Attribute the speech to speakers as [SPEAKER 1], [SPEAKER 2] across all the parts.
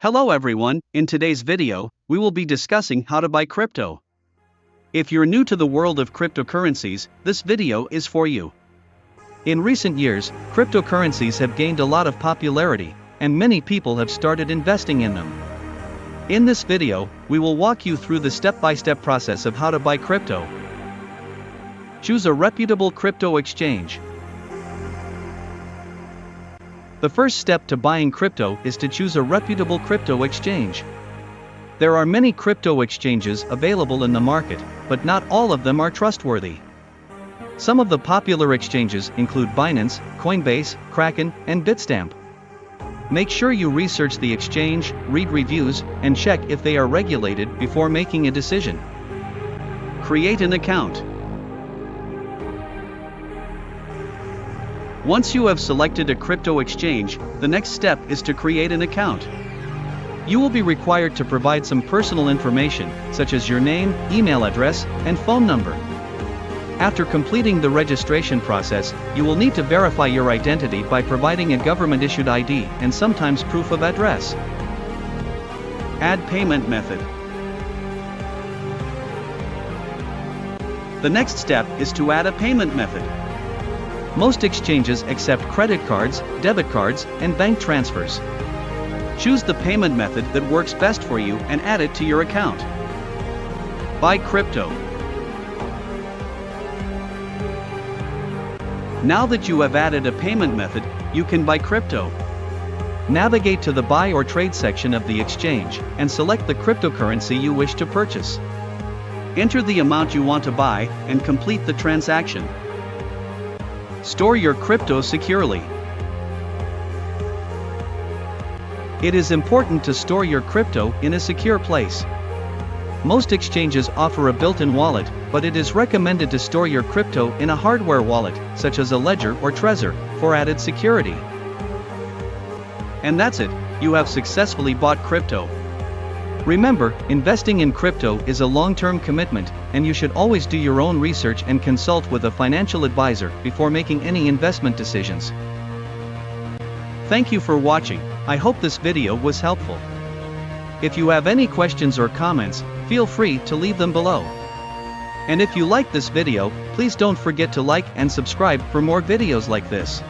[SPEAKER 1] Hello everyone, in today's video, we will be discussing how to buy crypto. If you're new to the world of cryptocurrencies, this video is for you. In recent years, cryptocurrencies have gained a lot of popularity, and many people have started investing in them. In this video, we will walk you through the step-by-step process of how to buy crypto. Choose a reputable crypto exchange. The first step to buying crypto is to choose a reputable crypto exchange. There are many crypto exchanges available in the market, but not all of them are trustworthy. Some of the popular exchanges include Binance, Coinbase, Kraken, and Bitstamp. Make sure you research the exchange, read reviews, and check if they are regulated before making a decision. Create an account. Once you have selected a crypto exchange, the next step is to create an account. You will be required to provide some personal information, such as your name, email address, and phone number. After completing the registration process, you will need to verify your identity by providing a government-issued ID and sometimes proof of address. Add payment method. The next step is to add a payment method. Most exchanges accept credit cards, debit cards, and bank transfers. Choose the payment method that works best for you and add it to your account. Buy crypto. Now that you have added a payment method, you can buy crypto. Navigate to the buy or trade section of the exchange and select the cryptocurrency you wish to purchase. Enter the amount you want to buy and complete the transaction. Store your crypto securely. It is important to store your crypto in a secure place. Most exchanges offer a built-in wallet, but it is recommended to store your crypto in a hardware wallet, such as a Ledger or Trezor, for added security. And that's it, you have successfully bought crypto. Remember, investing in crypto is a long-term commitment, and you should always do your own research and consult with a financial advisor before making any investment decisions. Thank you for watching. I hope this video was helpful. If you have any questions or comments, feel free to leave them below. And if you like this video, please don't forget to like and subscribe for more videos like this.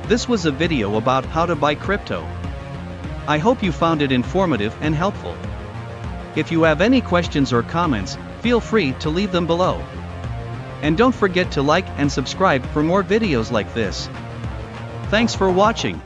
[SPEAKER 1] This was a video about how to buy crypto. I hope you found it informative and helpful. If you have any questions or comments, feel free to leave them below. And don't forget to like and subscribe for more videos like this. Thanks for watching.